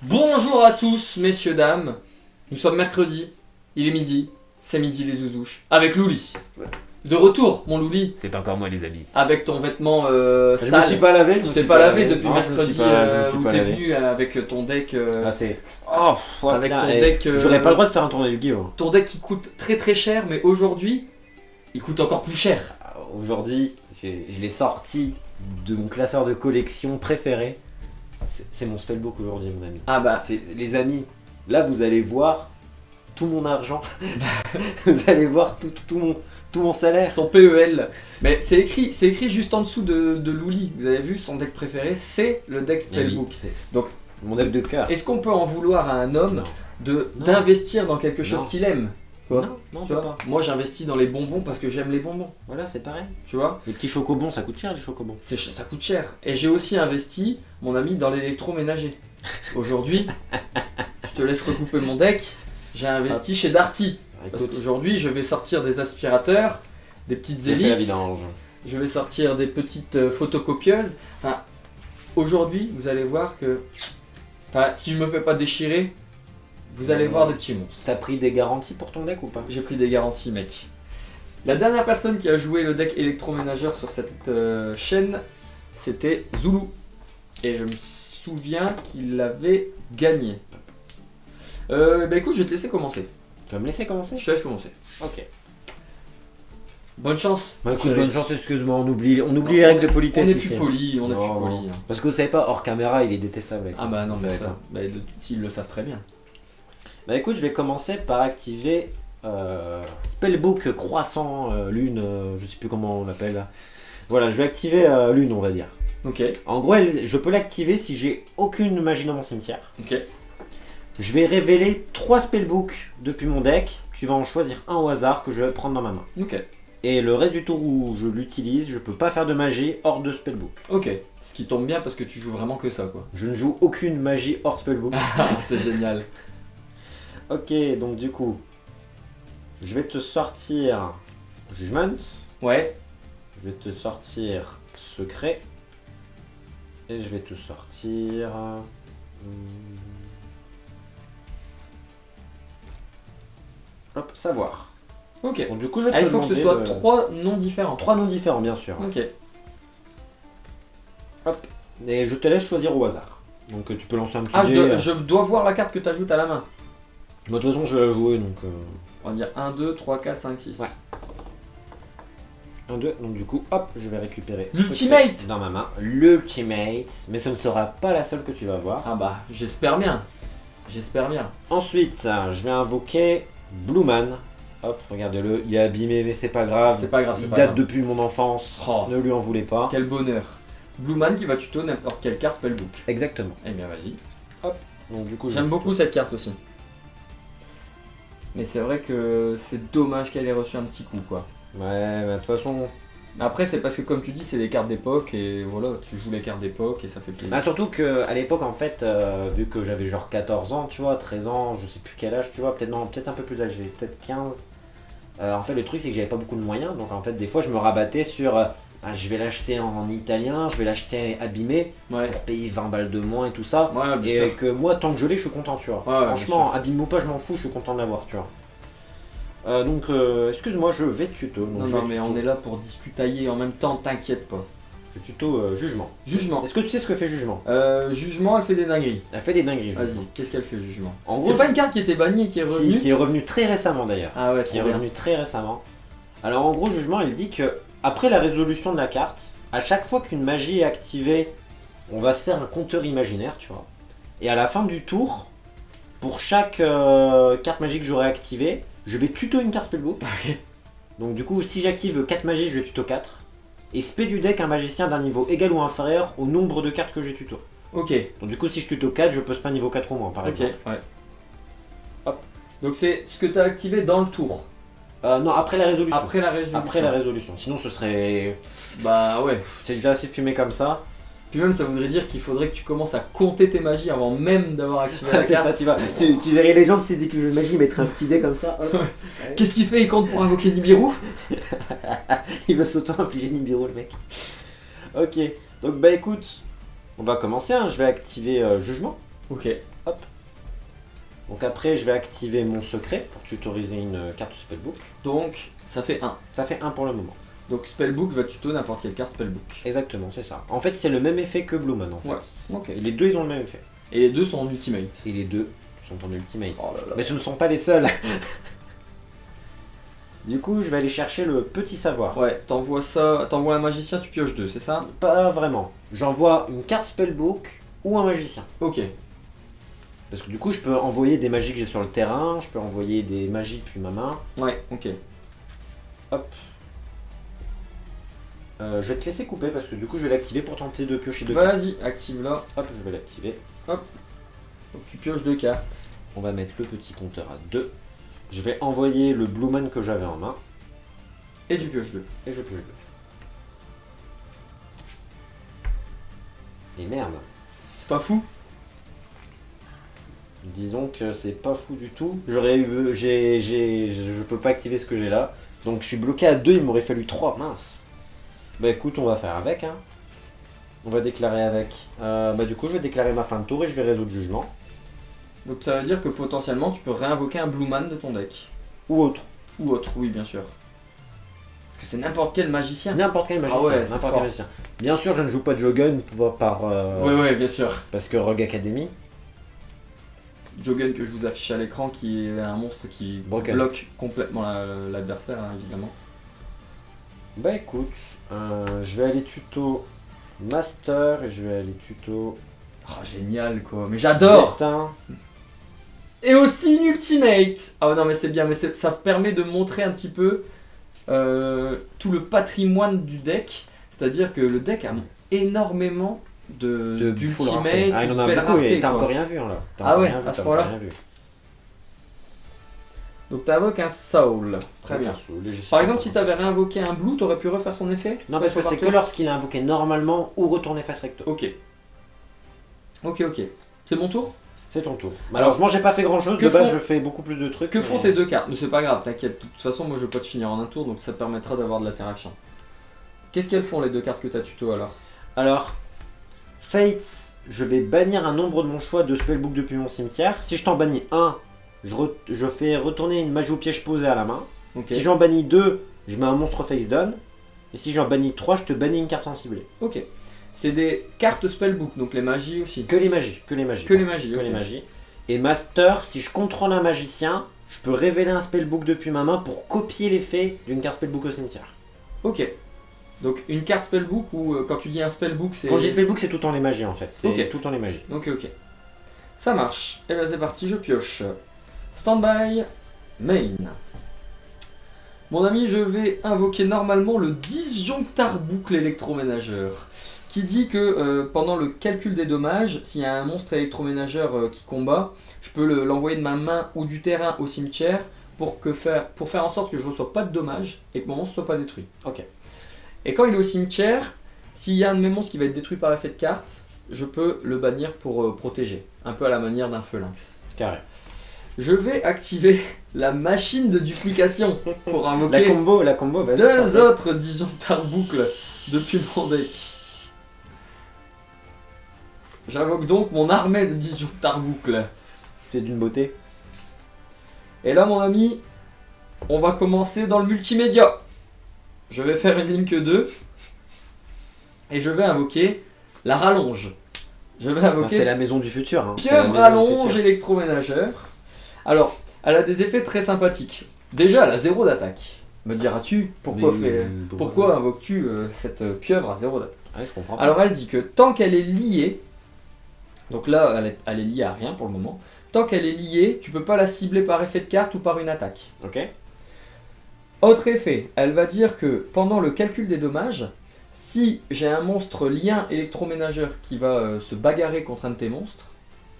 Bonjour à tous, messieurs, dames. Nous sommes mercredi, il est midi, c'est midi les zouzouches. Avec Louli. De retour, mon Louli. C'est encore moi les amis. Avec ton vêtement Je me sale. suis pas lavé. Tu t'es pas lavé depuis Non, mercredi je me suis où pas t'es lavé. venu avec ton deck. Ah c'est. Oh, Avec ton et deck, J'aurais pas le droit de faire un tournoi Yu-Gi-Oh! Ton deck qui coûte très très cher, mais aujourd'hui, il coûte encore plus cher. Aujourd'hui, je l'ai sorti de mon classeur de collection préféré. C'est mon spellbook aujourd'hui, mon ami. Ah bah, C'est les amis. Là, vous allez voir tout mon argent. Vous allez voir tout mon salaire. son PEL. Mais c'est écrit juste en dessous de Louli. Vous avez vu, son deck préféré, c'est le deck Spellbook. Donc, Mon œuf de cœur. est-ce qu'on peut en vouloir à un homme Non. d'investir dans quelque chose Non. qu'il aime? Quoi Non, Tu tu vois, pas. moi j'investis dans les bonbons parce que j'aime les bonbons, Voilà, c'est pareil. tu vois. Les petits chocobons, ça coûte cher les chocobons. Ça coûte cher. Et j'ai aussi investi, mon ami, dans l'électroménager. Aujourd'hui, je te laisse recouper mon deck, j'ai investi chez Darty. Parce Écoute, qu'aujourd'hui, je vais sortir des aspirateurs, des petites j'ai fait la hélices, vidange. je vais sortir des petites photocopieuses. Enfin, aujourd'hui, vous allez voir que... Enfin, si je me fais pas déchirer, vous allez voir des petits monstres. T'as pris des garanties pour ton deck ou pas? J'ai pris des garanties, mec. La dernière personne qui a joué le deck électroménageur sur cette chaîne, c'était Zulu. Et je me souviens qu'il l'avait gagné. Bah écoute, je vais te laisser commencer. Tu vas me laisser commencer? Je te laisse commencer. Ok. Bonne chance. Bah écoute, chérie. bonne chance, excuse-moi, on oublie les règles de On politesse est ici. plus poli, on est Non, plus poli. non. hein. Parce que vous savez pas, hors caméra, il est détestable avec Ah bah non, Vous mais savez ça, pas. bah, s'ils le savent très bien. Bah écoute, je vais commencer par activer Spellbook Croissant Lune, je sais plus comment on l'appelle. Voilà, je vais activer Lune, on va dire. Ok, En gros, je peux l'activer si j'ai aucune magie dans mon cimetière. ok. Je vais révéler 3 Spellbooks depuis mon deck. Tu vas en choisir un au hasard que je vais prendre dans ma main. Ok, Et le reste du tour où je l'utilise, je peux pas faire de magie hors de Spellbook. ok. Ce qui tombe bien parce que tu joues vraiment que ça, quoi. Je ne joue aucune magie hors Spellbook. C'est génial. Ok, donc du coup, je vais te sortir Judgment, Ouais, je vais te sortir Secret, et je vais te sortir... Hop, Savoir. ok. Donc du coup, je vais Ah, te il faut que ce demander soit de- 3 noms différents. 3 noms différents, bien sûr. Ok. Et je te laisse choisir au hasard. Donc tu peux lancer un petit Ah, dé. je dois voir la carte que tu ajoutes à la main. Moi, de toute façon, je vais la jouer, donc... On va dire 1, 2, 3, 4, 5, 6. Ouais. 1, 2, donc du coup, hop, je vais récupérer L'Ultimate Secret dans ma main. L'Ultimate, mais ce ne sera pas la seule que tu vas voir. Ah bah, j'espère bien. J'espère bien. Ensuite, je vais invoquer Blue Man. Hop, regardez-le, il est abîmé, mais c'est pas grave. C'est pas grave, c'est Il pas date grave. depuis mon enfance. Oh, Ne lui en voulez pas. quel bonheur. Blue Man qui va tuto n'importe quelle carte spellbook. Exactement. Eh bien, vas-y. Donc du coup, J'aime beaucoup cette carte aussi. Mais c'est vrai que c'est dommage qu'elle ait reçu un petit coup, quoi. Ouais, bah, de toute façon. Après, c'est parce que, comme tu dis, c'est des cartes d'époque et voilà, tu joues les cartes d'époque et ça fait plaisir. Bah, surtout qu'à l'époque, en fait, vu que j'avais genre 14 ans, tu vois, 13 ans, je sais plus quel âge, tu vois, peut-être non, peut-être un peu plus âgé, peut-être 15. En fait, le truc, c'est que j'avais pas beaucoup de moyens, donc en fait, des fois, je me rabattais sur. Je vais l'acheter en italien, je vais l'acheter abîmé Ouais, pour payer 20 balles de moins et tout ça. ouais, bien Et sûr. que moi, tant que je l'ai, je suis content, tu vois. Ouais, ouais, Franchement, abîme ou pas, je m'en fous, je suis content de l'avoir, tu vois. Donc, excuse-moi, je vais tuto. Donc Non, je non, vais mais tuto. on est là pour discutailler en même temps, t'inquiète pas. Je tuto Jugement. Jugement. Est-ce que tu sais ce que fait Jugement? Jugement, elle fait des dingueries. Elle fait des dingueries, Vas-y, Jugement. qu'est-ce qu'elle fait, Jugement? En gros, C'est pas une carte qui était bannie et qui est si, revenue? qui est revenu très récemment d'ailleurs. Ah ouais, Qui est trop bien. revenu très récemment. Alors en gros, Jugement, il dit que après la résolution de la carte, à chaque fois qu'une magie est activée, on va se faire un compteur imaginaire, tu vois. Et à la fin du tour, pour chaque carte magique que j'aurai activée, je vais tuto une carte spellbook. Ok. Donc du coup, si j'active 4 magies, je vais tuto 4. Et spé du deck un magicien d'un niveau égal ou inférieur au nombre de cartes que j'ai tuto. Ok, Donc du coup, si je tuto 4, je peux spé un niveau 4 au moins, par ok, exemple. ouais. Hop. Donc c'est ce que t'as activé dans le tour, Non, après la résolution. après la résolution. Après la résolution. Sinon, ce serait... Bah ouais. C'est déjà assez fumé comme ça. Puis même ça voudrait dire qu'il faudrait que tu commences à compter tes magies avant même d'avoir activé la C'est carte. ça, tu verrais les gens de dit que je magie mettre un petit dé comme ça. Hop. Qu'est-ce qu'il fait? Il compte pour invoquer Nibiru? Il va s'auto-infliger Nibiru le mec. Ok, donc bah écoute, on va commencer, hein. Je vais activer Jugement. Ok. Donc après, je vais activer mon secret pour tutoriser une carte spellbook. Donc, ça fait 1. Ça fait 1 pour le moment. Donc, spellbook va tuto n'importe quelle carte spellbook. Exactement, c'est ça. En fait, c'est le même effet que Blue Man en fait. Ouais, ok. Et les deux, ils ont le même effet. Et les deux sont en ultimate. Et les deux sont en ultimate. Oh là là. Mais ce ne sont pas les seuls. Du coup, je vais aller chercher le petit savoir. Ouais, t'envoies un magicien, tu pioches 2, c'est ça? Pas vraiment. J'envoie une carte spellbook ou un magicien. Ok. Parce que du coup, je peux envoyer des magies que j'ai sur le terrain, je peux envoyer des magies depuis ma main. Ouais, ok. Hop. Je vais te laisser couper parce que du coup, je vais l'activer pour tenter de piocher 2 cartes. Vas-y, active-la. Hop, je vais l'activer. Donc, tu pioches 2 cartes. On va mettre le petit compteur à 2. Je vais envoyer le Blue Man que j'avais en main. Et tu pioches 2. Et je pioche 2. Et merde. C'est pas fou? Disons que c'est pas fou du tout. Je peux pas activer ce que j'ai là. Donc je suis bloqué à 2, il m'aurait fallu 3. Mince. Bah écoute, on va faire avec. Hein. On va déclarer avec. Bah du coup, je vais déclarer ma fin de tour et je vais résoudre jugement. Donc ça veut dire que potentiellement tu peux réinvoquer un Blue Man de ton deck. Ou autre. Ou autre, oui bien sûr. Parce que c'est n'importe quel magicien. N'importe quel magicien. Ah ouais, c'est n'importe fort. quel magicien. Bien sûr, je ne joue pas de Jogun Ouais, bien sûr. parce que Rogue Academy. Jogun que je vous affiche à l'écran qui est un monstre qui Broken. bloque complètement l'adversaire, hein, évidemment. Bah écoute, je vais aller tuto Master et je vais aller tuto Oh, génial quoi, mais j'adore. Destin. Et aussi une ultimate. Ah non mais c'est bien, mais ça permet de montrer un petit peu tout le patrimoine du deck. C'est-à-dire que le deck a énormément De full d'ultimate, rareté. Ah, il en de a belle beaucoup rareté, et t'as quoi. encore rien vu hein, là. T'as Ah encore ouais, rien vu, à ce t'as point-là. encore rien vu. Donc t'invoques un Soul. Très bien. Par exemple, si t'avais réinvoqué un Blue, t'aurais pu refaire son effet? Non, pas parce que sur c'est partout que lorsqu'il a invoqué normalement ou retourné face recto. Ok. Ok. C'est mon tour? C'est ton tour. Malheureusement, j'ai pas fait grand chose. que De base, font- je fais beaucoup plus de trucs. Que font mais- tes 2 cartes? Mais c'est pas grave, t'inquiète. De toute façon, moi je vais pas te finir en un tour, donc ça te permettra d'avoir de l'interaction. Qu'est-ce qu'elles font les 2 cartes que t'as tuto alors? Alors, Fates, je vais bannir un nombre de mon choix de spellbook depuis mon cimetière. Si je t'en bannis un, je fais retourner une magie au piège posée à la main. Ok. Si j'en bannis 2, je mets un monstre face down. Et si j'en bannis 3, je te bannis une carte sensible. Ok. C'est des cartes spellbook, donc les magies aussi. Que les magies, que les magies. Que les magies, Que ok. les magies. Et Master, si je contrôle un magicien, je peux révéler un spellbook depuis ma main pour copier l'effet d'une carte spellbook au cimetière. Ok. Donc une carte spellbook ou quand tu dis un spellbook c'est... Quand je dis spellbook, c'est tout en les magies en fait. C'est Ok. tout en les magies. Ok. Ça marche. Et bien c'est parti, je pioche. Standby, main. Mon ami, je vais invoquer normalement le disjonctar boucle électroménageur. Qui dit que pendant le calcul des dommages, s'il y a un monstre électroménageur qui combat, je peux l'envoyer de ma main ou du terrain au cimetière pour faire en sorte que je ne reçoive pas de dommages et que mon monstre ne soit pas détruit. Ok. Et quand il est au cimetière, s'il y a un de mes monstres qui va être détruit par effet de carte, je peux le bannir pour protéger. Un peu à la manière d'un feu lynx. Carré. Je vais activer la machine de duplication pour La invoquer combo, vas-y. 2 autres disjonctar boucles depuis mon deck. J'invoque donc mon armée de disjonctar boucles. C'est d'une beauté. Et là mon ami, on va commencer dans le multimédia. Je vais faire une Link 2 et je vais invoquer la rallonge. Je vais Enfin, invoquer c'est la maison du futur. Hein. C'est la pieuvre maison du rallonge futur. électroménageur. Alors, elle a des effets très sympathiques. Déjà, elle a 0 d'attaque. Me diras-tu pourquoi invoques-tu cette pieuvre à 0 d'attaque? Ouais, je comprends. pas. Alors elle dit que tant qu'elle est liée, donc là elle est liée à rien pour le moment, tant qu'elle est liée, tu peux pas la cibler par effet de carte ou par une attaque. Ok. Autre effet, elle va dire que pendant le calcul des dommages, si j'ai un monstre lien électroménageur qui va se bagarrer contre un de tes monstres,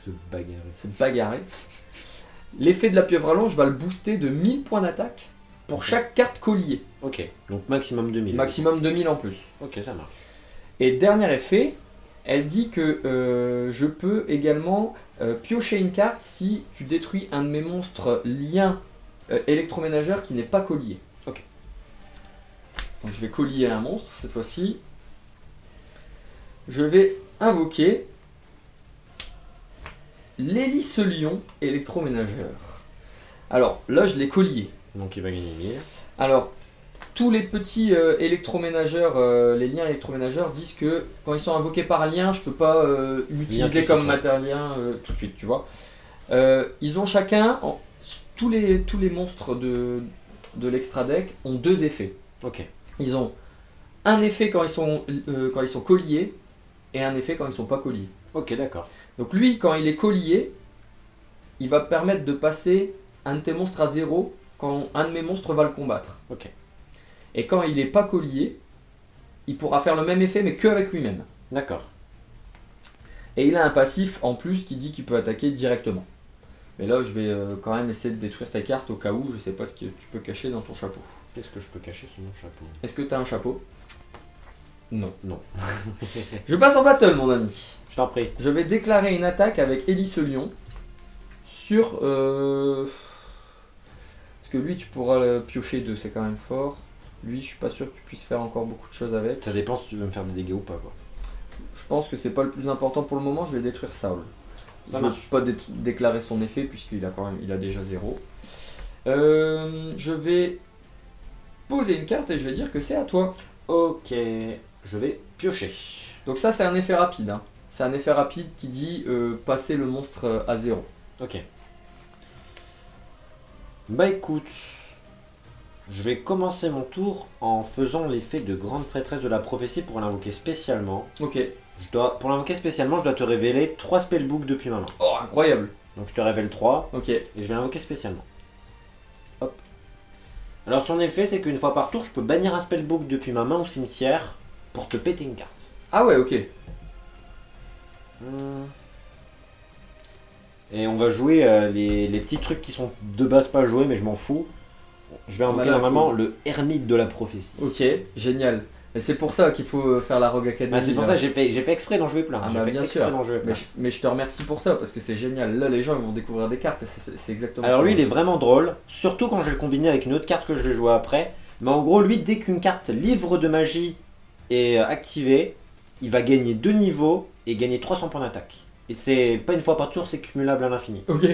se bagarrer, l'effet de la pieuvre rallonge va le booster de 1000 points d'attaque pour chaque carte collier. Ok. Donc maximum 2000. Maximum 2000 en plus. Ok, ça marche. Et dernier effet, elle dit que je peux également piocher une carte si tu détruis un de mes monstres liens électroménageurs qui n'est pas collier. Ok. Donc je vais collier un monstre cette fois-ci. Je vais invoquer l'Hélice-Lion électroménageur. Alors là, je l'ai collié. Donc il va gagner 1000. Alors, tous les petits électroménageurs, les liens électroménageurs disent que quand ils sont invoqués par lien, je peux pas l'utiliser comme matériel tout de suite, tu vois. Ils ont chacun, tous les monstres de l'extra deck ont 2 effets. Ok. Ils ont un effet quand ils sont colliés et un effet quand ils sont pas colliés. Ok, d'accord. Donc lui, quand il est collié, il va permettre de passer un de tes monstres à 0 quand un de mes monstres va le combattre. Ok. Et quand il est pas collier, il pourra faire le même effet mais que avec lui-même. D'accord. Et il a un passif en plus qui dit qu'il peut attaquer directement. Mais là, je vais quand même essayer de détruire ta carte au cas où. Je sais pas ce que tu peux cacher dans ton chapeau. Qu'est-ce que je peux cacher sous mon chapeau? Est-ce que tu as un chapeau? Non. Non. Je passe en battle, mon ami. Je t'en prie. Je vais déclarer une attaque avec Hélice-Lion sur... Parce que lui, tu pourras le piocher 2, c'est quand même fort. Lui, je suis pas sûr que tu puisses faire encore beaucoup de choses avec. Ça dépend si tu veux me faire des dégâts ou pas, quoi. Je pense que c'est pas le plus important pour le moment. Je vais détruire Saul. Ça je ne marche. vais pas déclarer son effet puisqu'il a il a déjà 0. Je vais poser une carte et je vais dire que c'est à toi. Ok. Je vais piocher. Donc ça, c'est un effet rapide. Hein. C'est un effet rapide qui dit passer le monstre à 0. Ok. Bah écoute, je vais commencer mon tour en faisant l'effet de grande prêtresse de la prophétie pour l'invoquer spécialement. Ok. Pour l'invoquer spécialement, je dois te révéler 3 spellbooks depuis ma main. Oh, incroyable. Donc je te révèle 3 Ok. et je vais l'invoquer spécialement. Hop. Alors son effet, c'est qu'une fois par tour, je peux bannir un spellbook depuis ma main au cimetière pour te péter une carte. Ah ouais, ok. Et on va jouer les petits trucs qui sont de base pas joués, mais je m'en fous. Je vais invoquer Voilà, normalement le ermite de la prophétie. Ok, génial. Et c'est pour ça qu'il faut faire la Rogue Academy. Ah, c'est pour là. ça que j'ai fait exprès d'en jouer plein. Ah J'ai bah fait bien exprès sûr. d'en jouer plein. Mais je te remercie pour ça parce que c'est génial. Là, les gens ils vont découvrir des cartes et c'est exactement Alors ça. lui, il est vraiment drôle, surtout quand je vais le combiner avec une autre carte que je vais jouer après. Mais en gros, lui, dès qu'une carte livre de magie est activée, il va gagner 2 niveaux et gagner 300 points d'attaque. Et c'est pas une fois par tour, c'est cumulable à l'infini. Ok.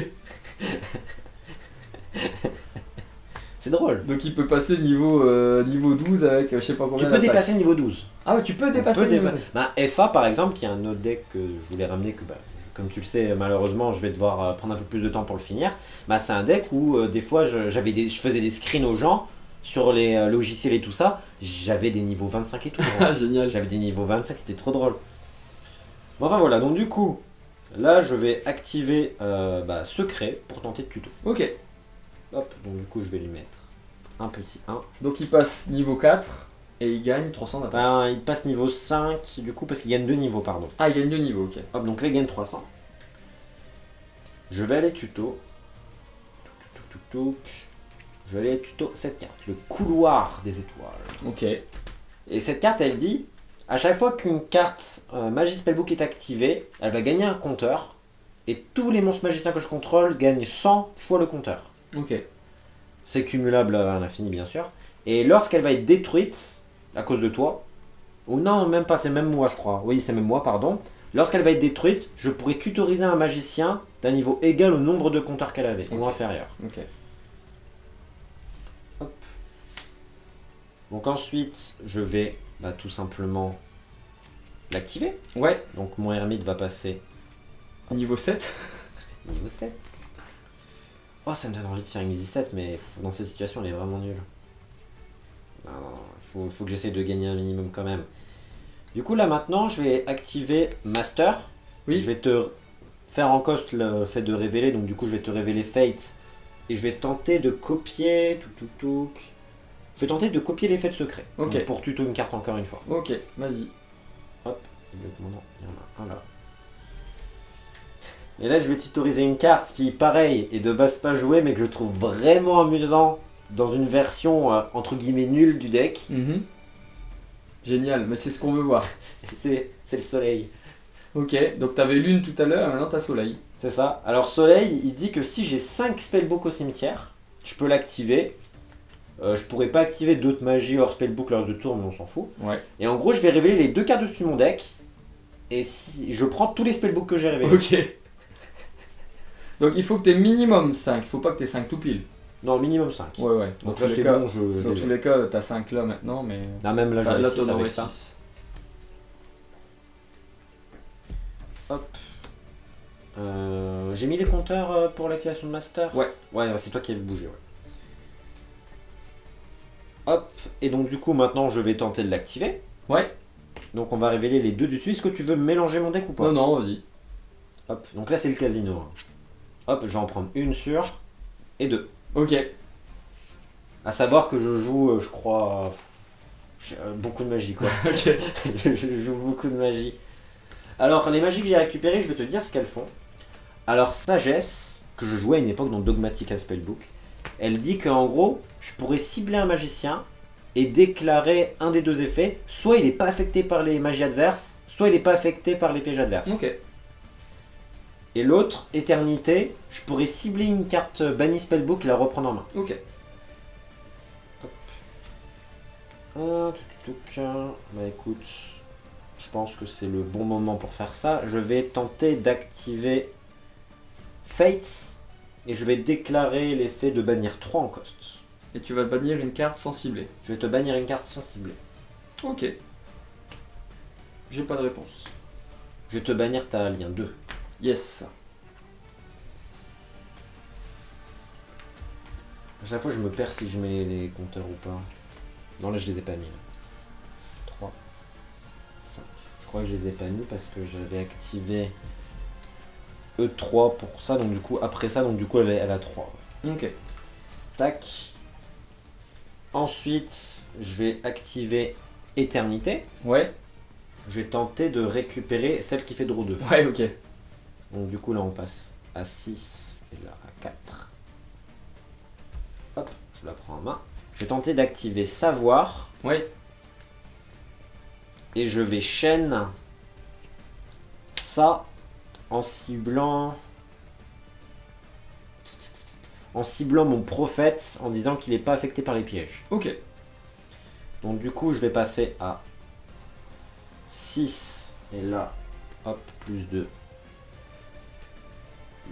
C'est drôle. Donc il peut passer niveau 12 avec je sais pas Tu combien peux d'attaques. dépasser le niveau 12. Ah ouais, tu peux On dépasser peut le niveau dépa- Bah, FA par exemple, qui est un autre deck que je voulais ramener, que comme tu le sais, malheureusement, je vais devoir prendre un peu plus de temps pour le finir. Bah, c'est un deck où des fois je faisais des screens aux gens sur les logiciels et tout ça. J'avais des niveaux 25 et tout. Ah génial. J'avais des niveaux 25, c'était trop drôle. Bon, enfin voilà, donc du coup, là je vais activer secret pour tenter de tuto. Ok. Hop, donc du coup je vais lui mettre un petit 1. Donc il passe niveau 4 et il gagne 300 d'attaque. Enfin, il passe niveau 5 du coup parce qu'il gagne 2 niveaux, pardon. Ah, il gagne 2 niveaux, ok. Hop, donc là il gagne 300. Je vais aller tuto. Je vais aller tuto cette carte, le couloir des étoiles. Ok. Et cette carte, elle dit, à chaque fois qu'une carte Magie Spellbook est activée, elle va gagner un compteur. Et tous les monstres magiciens que je contrôle gagnent 100 fois le compteur. Ok. C'est cumulable à l'infini, bien sûr. Et lorsqu'elle va être détruite, à cause de toi, ou non, même pas, c'est même moi, je crois. Oui, c'est même moi, pardon. Lorsqu'elle va être détruite, je pourrais tutoriser un magicien d'un niveau égal au nombre de compteurs qu'elle avait, ou Ok. inférieur. Ok. Hop. Donc ensuite, je vais tout simplement l'activer. Ouais. Donc mon ermite va passer Niveau 7. niveau 7. Oh, ça me donne envie de faire une Easy 7, mais dans cette situation, elle est vraiment nulle. Non, faut que j'essaie de gagner un minimum quand même. Du coup, là maintenant, je vais activer Master. Oui. Je vais te faire en coste le fait de révéler, donc du coup, je vais te révéler Fate. Et je vais tenter de copier. Je vais tenter de copier l'effet de secret. Ok. Donc, pour tuto une carte encore une fois. Ok, vas-y. Hop, il y en a un là. Et là, je vais tutoriser une carte qui, pareil, est de base pas jouée, mais que je trouve vraiment amusant dans une version entre guillemets nulle du deck. Mhm. Génial, mais c'est ce qu'on veut voir. C'est le soleil. Ok, donc t'avais lune tout à l'heure et maintenant t'as soleil. C'est ça. Alors, soleil, il dit que si j'ai 5 spellbooks au cimetière, je peux l'activer. Je pourrais pas activer d'autres magies hors spellbook lors de tour, mais on s'en fout. Ouais. Et en gros, je vais révéler les 2 cartes dessus mon deck. Et si je prends tous les spellbooks que j'ai révélés. Ok. Donc il faut que tu aies minimum 5, il faut pas que tu aies 5 tout pile. Non, minimum 5. Ouais, ouais. Donc là, c'est bon, je. Dans tous les cas, t'as 5 là maintenant, mais. Non, même là, Là, j'aurais t'en 6 aurais avec ça. 6. Hop. J'ai mis les compteurs pour l'activation de master. Ouais. Ouais, c'est toi qui avais bougé, ouais. Hop. Et donc, du coup, maintenant, je vais tenter de l'activer. Ouais. Donc, on va révéler les deux dessus. Est-ce que tu veux mélanger mon deck ou pas? Non, non, vas-y. Hop. Donc là, c'est le casino. Hein. Hop, je vais en prendre une sur et 2. Ok. À savoir que je joue, je crois, beaucoup de magie, quoi. Ok. Je joue beaucoup de magie. Alors, les magies que j'ai récupérées, je vais te dire ce qu'elles font. Alors, Sagesse, que je jouais à une époque dans Dogmatica Spellbook, elle dit qu'en gros, je pourrais cibler un magicien et déclarer un des deux effets. Soit il n'est pas affecté par les magies adverses, soit il n'est pas affecté par les pièges adverses. Ok. Et l'autre, Éternité, je pourrais cibler une carte bannie Spellbook et la reprendre en main. Ok. Bah écoute, je pense que c'est le bon moment pour faire ça. Je vais tenter d'activer Fates et je vais déclarer l'effet de bannir 3 en cost. Et tu vas bannir une carte sans cibler. Je vais te bannir une carte sans cibler. Ok. J'ai pas de réponse. Je vais te bannir ta lien 2. Yes. À chaque fois je me perds si je mets les compteurs ou pas. Non là je les ai pas mis. 3, 5. Je crois que je les ai pas mis parce que j'avais activé E3 pour ça. Donc du coup après ça, donc du coup elle a 3. Ok. Tac. Ensuite, je vais activer Éternité. Ouais. Je vais tenter de récupérer celle qui fait draw 2. Ouais, ok. Donc du coup là on passe à 6 et là à 4. Hop, je la prends en main. Je vais tenter d'activer Savoir Ouais. et je vais chaîne ça en ciblant mon prophète en disant qu'il n'est pas affecté par les pièges. Ok. Donc du coup je vais passer à 6 et là hop plus 2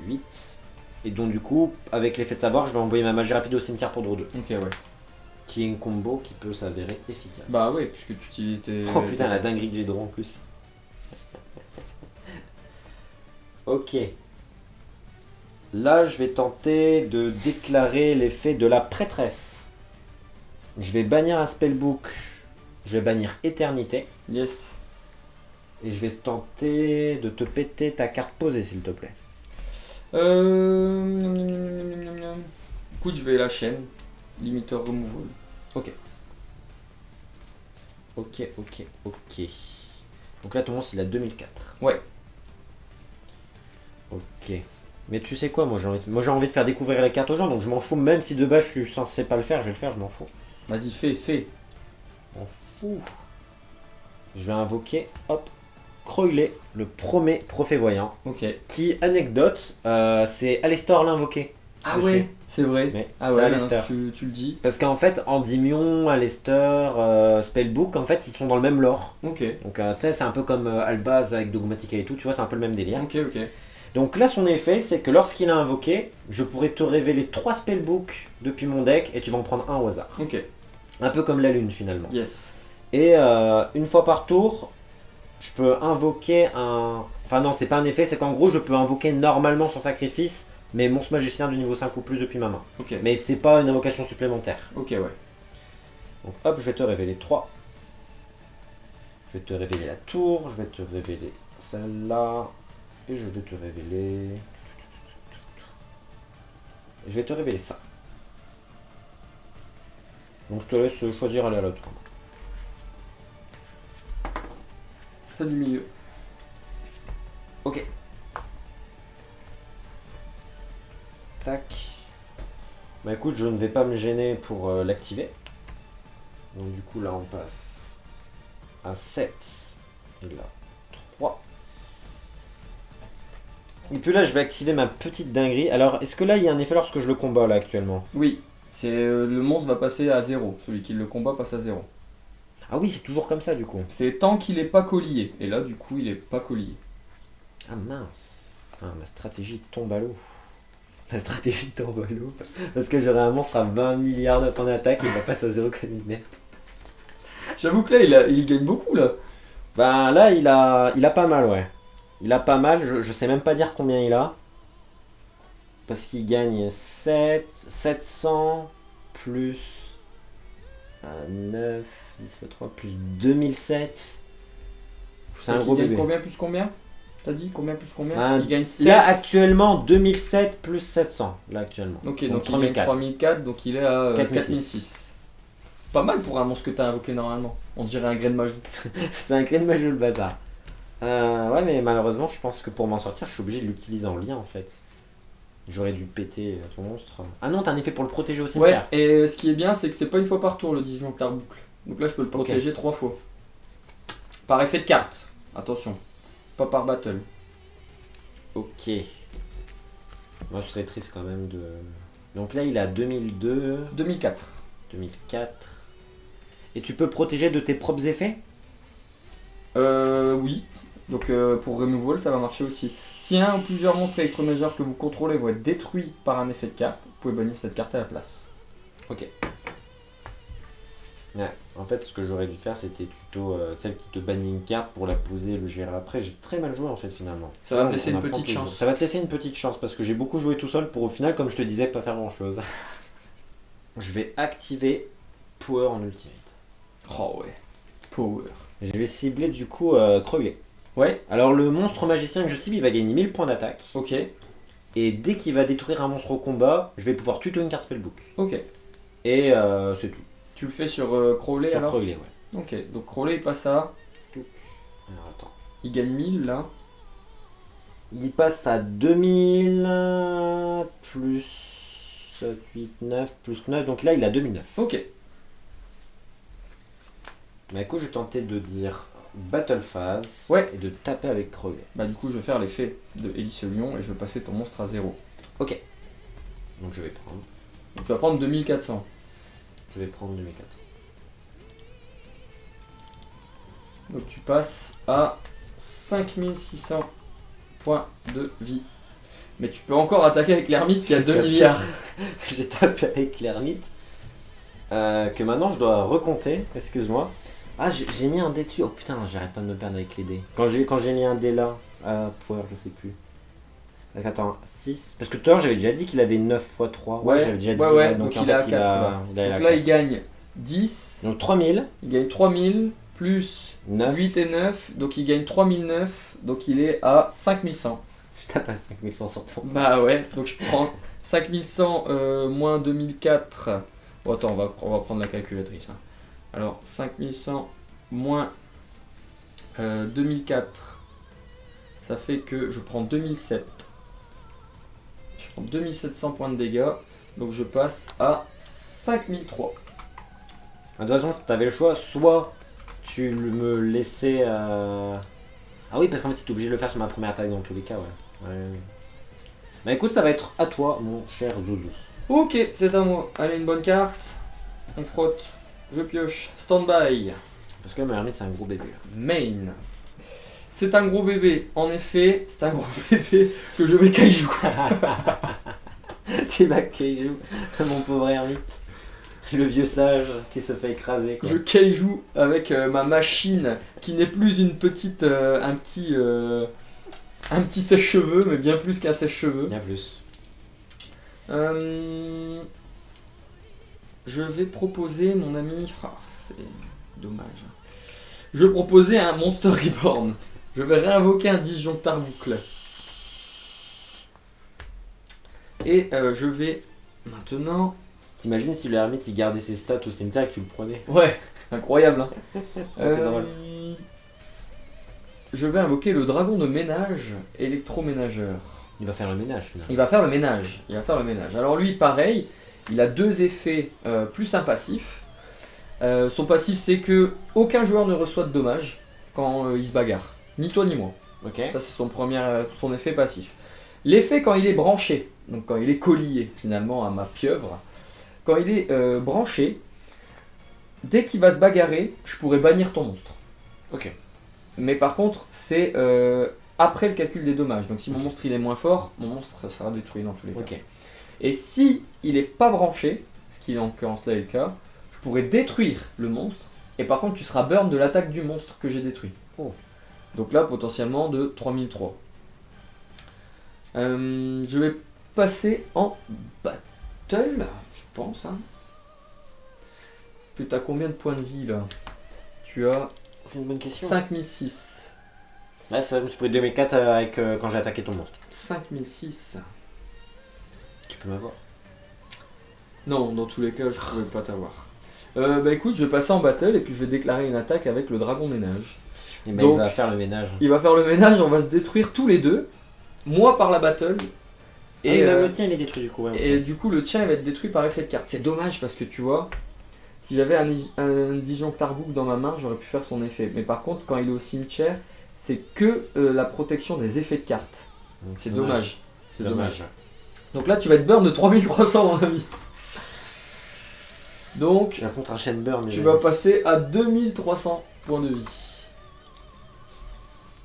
8 et donc du coup avec l'effet de savoir je vais envoyer ma magie rapide au cimetière pour draw 2 Ok, ouais. qui est une combo qui peut s'avérer efficace. Bah ouais, puisque tu utilises tes... Oh putain la dinguerie que j'ai draw en plus. Ok. Là je vais tenter de déclarer l'effet de la prêtresse. Je vais bannir un spellbook. Je vais bannir Éternité. Yes. Et je vais tenter de te péter ta carte posée s'il te plaît. Écoute, je vais la chaîne. Limiteur removal. Ok. Donc là ton monstre il a 2004. Ouais. Ok. Mais tu sais quoi, moi j'ai envie de faire découvrir la carte aux gens, donc je m'en fous, même si de base je suis censé pas le faire, je vais le faire, je m'en fous. Vas-y, fais. Je m'en fous. Je vais invoquer, hop, Croyley, le premier prophet voyant. Ok. Qui, anecdote, c'est Alestor l'invoqué. Ah dessus. ouais, c'est vrai. Mais Ah c'est ouais, Alester. tu le dis. Parce qu'en fait, Endymion, Alester, Spellbook, en fait, ils sont dans le même lore. Ok. Donc, tu sais, c'est un peu comme Albaz avec Dogmatica et tout, tu vois, c'est un peu le même délire. Ok. Donc là, son effet, c'est que lorsqu'il a invoqué, je pourrais te révéler 3 spellbooks depuis mon deck et tu vas en prendre un au hasard. Ok. Un peu comme la lune finalement. Yes. Et une fois par tour, je peux invoquer un... Enfin non, c'est pas un effet, c'est qu'en gros, je peux invoquer normalement son sacrifice, mais monstre magicien de niveau 5 ou plus depuis ma main. Ok. Mais c'est pas une invocation supplémentaire. Ok, ouais. Donc hop, je vais te révéler 3. Je vais te révéler la tour, je vais te révéler celle-là. Et je vais te révéler... Je vais te révéler ça. Donc je te laisse choisir aléatoirement. Ça du milieu. Ok. Tac. Bah écoute, je ne vais pas me gêner pour l'activer. Donc du coup là on passe à 7. Et là 3. Et puis là je vais activer ma petite dinguerie. Alors est-ce que là il y a un effet lorsque je le combat là actuellement? Oui. C'est le monstre va passer à 0. Celui qui le combat passe à 0. Ah oui, c'est toujours comme ça du coup. C'est tant qu'il est pas collier. Et là, du coup, il est pas collier. Ah mince. Ah, ma stratégie tombe à l'eau. La stratégie de Torbalo. Parce que j'aurai un monstre à 20 milliards de points d'attaque et il va passer à 0 comme une merde. J'avoue que là, il gagne beaucoup là. Bah là, il a pas mal, ouais. Il a pas mal, je sais même pas dire combien il a. Parce qu'il gagne 700 plus 9, 10 fois 3 plus 2007. C'est un gros Il gagne bébé. combien plus combien? T'as dit combien plus combien? Ah, Il gagne 7. Là actuellement 2007 plus 700. Là actuellement. Ok, donc il 3004. gagne 3004, donc il est à 4006. 4006. Pas mal pour un monstre que t'as invoqué normalement. On dirait un grain de majou. C'est un grain de majou le bazar. Ouais, mais malheureusement, je pense que pour m'en sortir, je suis obligé de l'utiliser en lien en fait. J'aurais dû péter ton monstre. Ah non, t'as un effet pour le protéger aussi. Ouais, et ce qui est bien, c'est que c'est pas une fois par tour le disjoncteur boucle. Donc là, je peux le Ok. protéger 3 fois. Par effet de carte. Attention. Pas par battle. Ok. Moi, je serais triste quand même de. Donc là, il a 2002, 2004. 2004. Et tu peux protéger de tes propres effets? Oui. Donc pour removal, ça va marcher aussi. Si un ou plusieurs monstres électroménageurs que vous contrôlez vont être détruits par un effet de carte, vous pouvez bannir cette carte à la place. Ok. Ouais, en fait, ce que j'aurais dû faire, c'était plutôt celle qui te bannit une carte pour la poser et le gérer après. J'ai très mal joué en fait, finalement. Ça va me On laisser une apprend petite toujours. chance. Ça va te laisser une petite chance parce que j'ai beaucoup joué tout seul pour au final, comme je te disais, pas faire grand chose. Je vais activer Power en ultimate. Oh ouais. Power. Je vais cibler du coup Crowley. Ouais, Alors, le monstre magicien que je cible, il va gagner 1000 points d'attaque. ok. Et dès qu'il va détruire un monstre au combat, je vais pouvoir tuer une carte spellbook. Ok. Et c'est tout. Tu le fais sur Crowley Sur alors? Crowley, ouais. Ok, donc Crowley il passe à. Alors, attends. Il gagne 1000 là. Il passe à 2000 plus 7, 8, 9 plus 9. Donc là, il a 2009. Ok. Mais du coup, je vais tenter de dire Battle Phase Ouais. et de taper avec Crowley. Bah du coup je vais faire l'effet de Hélice Lion et je vais passer ton monstre à 0. Ok. Donc je vais prendre. Donc tu vas prendre 2400. Je vais prendre 2004. Donc tu passes à 5600 points de vie. Mais tu peux encore attaquer avec l'ermite qui a 2 milliards. J'ai tapé avec l'ermite. Que maintenant je dois recompter. Excuse-moi. Ah, j'ai mis un dé dessus. Oh putain, j'arrête pas de me perdre avec les dés. Quand j'ai mis un dé là, Power, je sais plus. Attends, 6. Parce que tout à l'heure j'avais déjà dit qu'il avait 9 x 3. Ouais, j'avais déjà dit. ouais, donc donc en il est à fait, 4 là. il a Donc la là 4. il gagne 10, Donc 3000, il gagne 3000, plus 9. 8 et 9, donc il gagne 3009, donc il est à 5100. Je tape à 5100 sur ton. Bah ouais, donc je prends 5100 moins 2004. Bon attends, on va prendre la calculatrice. Hein. Alors 5100 moins 2004, ça fait que je prends 2007. Je prends 2700 points de dégâts, donc je passe à 5003. De toute façon, t'avais le choix, soit tu me laissais. Ah oui, parce qu'en fait, tu es obligé de le faire sur ma première attaque dans tous les cas, ouais. Bah écoute, ça va être à toi, mon cher Zouzou. Ok, c'est à moi. Allez, une bonne carte. On frotte. Je pioche. Stand-by. Parce que ma hermite, c'est un gros bébé. Main. C'est un gros bébé. En effet, c'est un gros bébé que je vais kaiju. T'es ma Keiju, mon pauvre ermite. Le vieux sage qui se fait écraser, quoi. Je kaiju avec ma machine qui n'est plus une petite, un petit sèche-cheveux, mais bien plus qu'un sèche-cheveux. Bien plus. Je vais proposer, mon ami. Ah, c'est dommage. Je vais proposer un Monster Reborn. Je vais réinvoquer un disjoncteur boucle. Et je vais maintenant. T'imagines si le hermite il gardait ses stats au cimetière et que tu le prenais. Ouais, incroyable. Hein. Ça aurait été drôle. Je vais invoquer le dragon de ménage électroménageur. Il va faire le ménage finalement. Il va faire le ménage. Il va faire le ménage. Alors lui, pareil, il a deux effets plus un passif. Son passif, c'est que aucun joueur ne reçoit de dommages quand il se bagarre. Ni toi ni moi. Ok. Ça, c'est son effet passif. L'effet quand il est branché, donc quand il est collié finalement à ma pieuvre, quand il est branché, dès qu'il va se bagarrer, je pourrais bannir ton monstre. Ok. Mais par contre, c'est après le calcul des dommages. Donc si mon monstre il est moins fort, mon monstre sera détruit dans tous les cas. Ok. Et si il est pas branché, ce qui en l'occurrence là est le cas, je pourrais détruire le monstre, et par contre tu seras burn de l'attaque du monstre que j'ai détruit. Oh. Donc là potentiellement de 3003. Je vais passer en battle, je pense. Hein. Tu as combien de points de vie là? Tu as C'est une bonne question. 5006. Là, ça me suis pris 2004 avec, quand j'ai attaqué ton monstre. 5006. Tu peux m'avoir. Non, dans tous les cas, je pouvais pas t'avoir. Bah écoute, je vais passer en battle et puis je vais déclarer une attaque avec le dragon ménage. Et ben, Donc, il va faire le ménage. Il va faire le ménage, on va se détruire tous les deux. Moi par la battle. Et Et, le tien, il est détruit du coup. Ouais, et du coup, le tien il va être détruit par effet de carte. C'est dommage parce que tu vois, si j'avais un disjonctar book dans ma main, j'aurais pu faire son effet. Mais par contre, quand il est au cimetière, c'est que la protection des effets de carte. Donc, C'est dommage. C'est dommage. dommage. Donc là, tu vas être burn de 3300, mon ami. Donc, Tu affrontes un chaîne burn. tu vas passer à 2300 points de vie.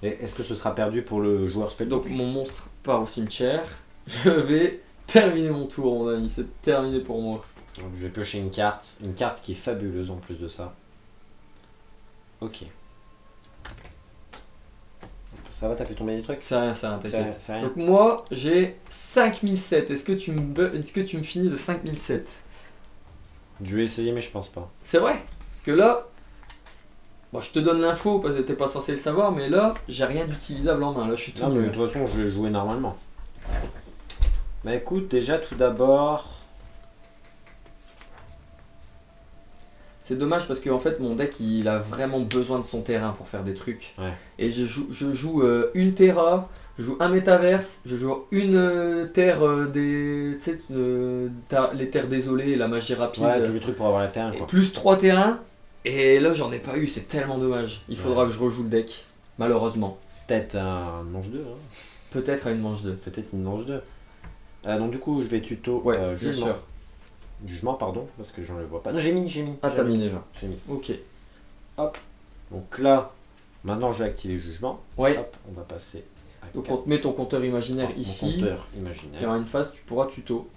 Et est-ce que ce sera perdu pour le joueur spellbook? Donc, mon monstre part au cimetière. Je vais terminer mon tour, mon ami. C'est terminé pour moi. Donc, je vais piocher une carte qui est fabuleuse en plus de ça. Ok. Ça va, t'as fait tomber des trucs? C'est rien, t'inquiète. C'est rien. Donc, moi, j'ai 5007. Est-ce que tu me finis de 5007? Je vais essayer, mais je pense pas. C'est vrai? Parce que là, bon, je te donne l'info parce que t'es pas censé le savoir, mais là, j'ai rien d'utilisable en main. Là, je suis tout Non, mais de nul. toute façon, je vais jouer normalement. Bah écoute, déjà tout d'abord. C'est dommage parce que en fait, mon deck, il a vraiment besoin de son terrain pour faire des trucs. Ouais. Et je joue une Terra, je joue un métaverse, je joue une terre des. Tu sais, les terres désolées, la magie rapide. Ouais, tous les trucs pour avoir la terre, Et quoi. plus 3 terrains. Et là, j'en ai pas eu, c'est tellement dommage. Il faudra que je rejoue le deck, malheureusement. Peut-être un manche 2, hein. Peut-être à une manche 2. Peut-être une manche 2. Donc du coup, je vais tuto Ouais, bien jugement. sûr. Jugement, pardon, parce que j'en le vois pas. Non, j'ai mis. Ah, t'as mis déjà. J'ai mis. Ok. Donc là, maintenant je vais activer jugement. Ouais. Hop, on va passer à Donc, 4. on te met ton compteur imaginaire Mon ici. compteur Et imaginaire. en une phase, tu pourras tuto.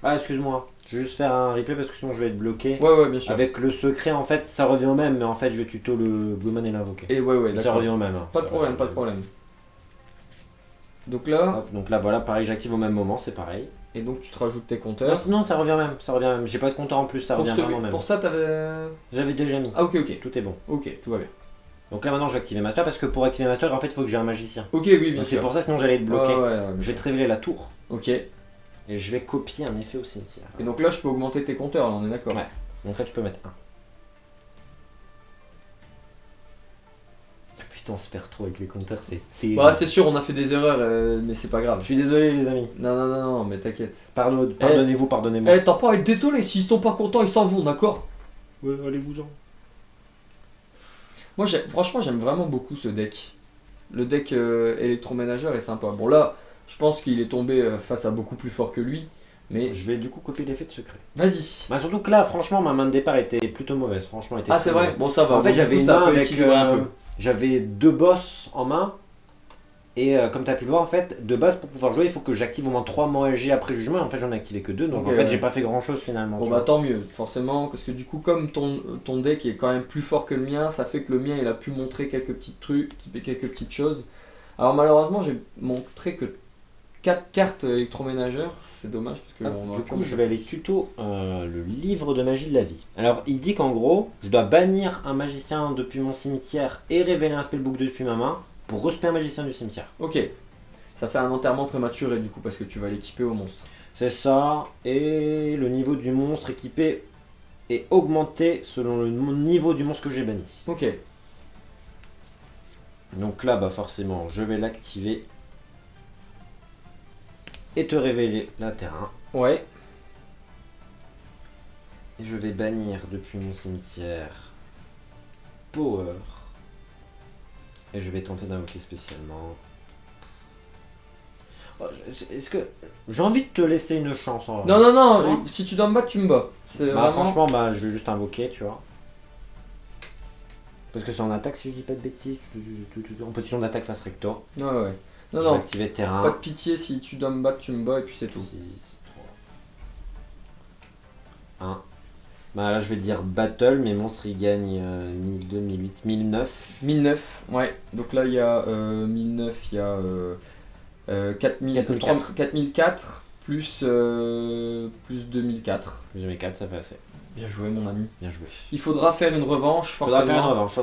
Ah, excuse-moi. Je vais juste faire un replay parce que sinon je vais être bloqué. Ouais, bien sûr. Avec le secret, en fait, ça revient au même, mais en fait, je vais tuto le Blueman et l'invoqué. Et ouais, Ça d'accord. revient au même. Hein. Pas de Ça problème, revient pas au de même. problème. Donc là, Hop, donc là, voilà, pareil, j'active au même moment, c'est pareil. et donc tu te rajoutes tes Non, compteurs. sinon, ça revient même. Ça revient même. J'ai pas de compteur en plus, ça revient vraiment même. Pour ça, t'avais. J'avais déjà mis. Ah, ok. Tout est bon. Ok, tout va bien. Donc là, maintenant, je vais activer Master parce que pour activer Master, en fait, il faut que j'ai un magicien. Ok, oui, bien Donc c'est sûr. pour ça, sinon j'allais être bloqué. Ouais, bien Je vais sûr. te révéler la tour Ok. et je vais copier un effet au cimetière. Et donc là, je peux augmenter tes compteurs, là, on est d'accord. Ouais. Donc là, tu peux mettre 1. Putain, on se perd trop avec les compteurs, c'est terrible. Bah, c'est sûr, on a fait des erreurs, mais c'est pas Je grave. suis désolé, les amis. Non, mais t'inquiète. Pardonnez-vous, pardonnez-moi. Eh, t'as pas à être désolé, s'ils sont pas contents, ils s'en vont, d'accord? Ouais, allez-vous-en. Moi, franchement, j'aime vraiment beaucoup ce deck. Le deck électroménageur est sympa. Bon, là, je pense qu'il est tombé face à beaucoup plus fort que lui. Mais Je vais du coup copier l'effet de secret. vas-y. Bah, surtout que là, franchement, ma main de départ était plutôt mauvaise. Franchement, elle était Ah, très c'est vrai? mauvaise. Bon, ça va. En fait, Bon, du j'avais coup, une ça main peut avec. équilibrer un peu. J'avais 2 boss en main. Et comme tu as pu le voir, en fait, de base, pour pouvoir jouer, il faut que j'active au moins 3 magie après jugement. Et en fait, j'en ai activé que 2. Donc Ok, en fait, ouais. j'ai pas fait grand chose finalement. Bon tu bah vois. tant mieux, forcément, parce que du coup comme ton deck est quand même plus fort que le mien, ça fait que le mien il a pu montrer quelques petits trucs, quelques petites choses. Alors malheureusement j'ai montré que 4 cartes électroménagères, c'est dommage parce que Ah, on du aurait coup, pu- je vais aller tuto le livre de magie de la vie. Alors, il dit qu'en gros, je dois bannir un magicien depuis mon cimetière et révéler un spellbook depuis ma main pour respect un magicien du cimetière. Ok, ça fait un enterrement prématuré du coup parce que tu vas l'équiper au monstre. C'est ça, et le niveau du monstre équipé est augmenté selon le niveau du monstre que j'ai banni. Ok, Donc là, bah forcément, je vais l'activer et te révéler la terrain. ouais, Et je vais bannir depuis mon cimetière Power. Et je vais tenter d'invoquer spécialement. Oh, est-ce que. J'ai envie de te laisser une chance en vrai. non, Non. si tu dois me battre, tu me bats. C'est Bah vraiment... franchement, bah je vais juste invoquer, tu vois. Parce que c'est en attaque si je dis pas de bêtises. En position d'attaque face recto. Ouais, ouais. Non, Je vais non, activer terrain. pas de pitié, si tu dois me battre, tu me bats et puis c'est tout. 6, 3. 1. Bah là je vais dire battle, mes monstres ils gagnent 1002, 1008, 1009. 1009, ouais. Donc là, il y a 1009, il y a 4004 plus 2004. J'ai mes 4, ça fait assez. Bien joué, mon ami. Bien joué. Il faudra faire une revanche, Faudra forcément.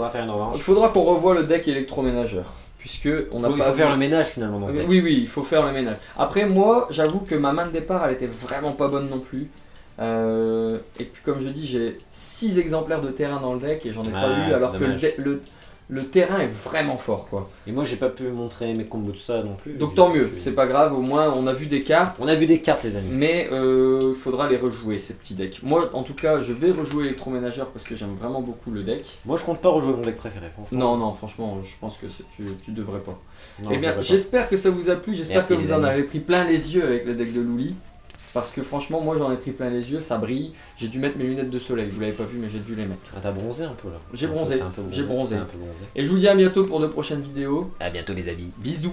faire une revanche. Il faudra qu'on revoie le deck électroménageur. Puisque on n'a Il pas faut faire vu- le ménage finalement dans ce deck. Oui, oui, il faut faire le ménage. Après, moi, j'avoue que ma main de départ, elle était vraiment pas bonne non plus. Et puis, comme je dis, j'ai 6 exemplaires de terrain dans le deck et j'en ai pas Ouais, eu, alors c'est que dommage. le terrain est vraiment fort, quoi. Et moi j'ai pas pu montrer mes combos de ça non plus. Donc, tant mieux, c'est pas grave, au moins, on a vu des cartes. On a vu des cartes les amis. Mais il faudra les rejouer, ces petits decks. Moi, en tout cas, je vais rejouer électroménageur parce que j'aime vraiment beaucoup le deck. Moi je compte pas rejouer mon deck préféré franchement. Non, non, franchement, je pense que tu devrais pas. Non, Eh je bien, devrais pas. j'espère que ça vous a plu, j'espère Merci, que vous les en amis. avez pris plein les yeux avec le deck de Luli. Parce que franchement, moi j'en ai pris plein les yeux, ça brille. J'ai dû mettre mes lunettes de soleil, vous l'avez pas vu, mais j'ai dû les mettre. Ah, t'as bronzé un peu là. J'ai T'as bronzé, un peu j'ai bronzé. T'as un peu bronzé. Et je vous dis à bientôt pour de prochaines vidéos. À bientôt les amis. Bisous.